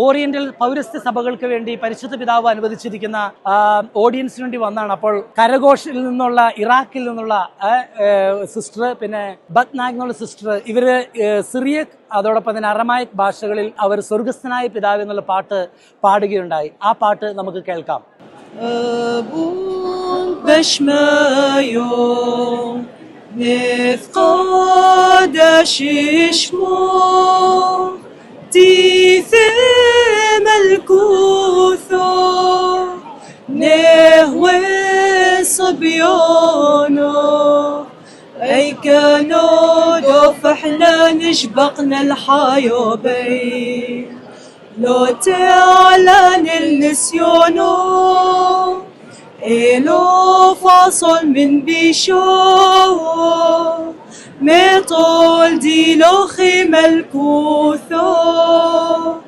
ഓറിയന്റൽ പൗരസ്ത്യ സഭകൾക്ക് വേണ്ടി പരിശുദ്ധ പിതാവ് അനുവദിച്ചിരിക്കുന്ന ഓഡിയൻസിന് വേണ്ടി വന്നാണ്. അപ്പോൾ കരഘോഷിൽ നിന്നുള്ള, ഇറാഖിൽ നിന്നുള്ള സിസ്റ്റർ, പിന്നെ ബത്നാഗ് എന്നുള്ള സിസ്റ്റർ, ഇവര് സിറിയക് അതോടൊപ്പം തന്നെ അറമായിക് ഭാഷകളിൽ അവർ സ്വർഗസ്ഥനായ പിതാവ് എന്നുള്ള പാട്ട് പാടുകയുണ്ടായി. ആ പാട്ട് നമുക്ക് കേൾക്കാം. نفقد ششمو تيثم الكوثو نهوي صبيانو أي كانوا دوف احنا نشبقنا الحيوبي لو تعلن النسيونو إلو فاصل من بيشو مطول دي لو خيم الكوثو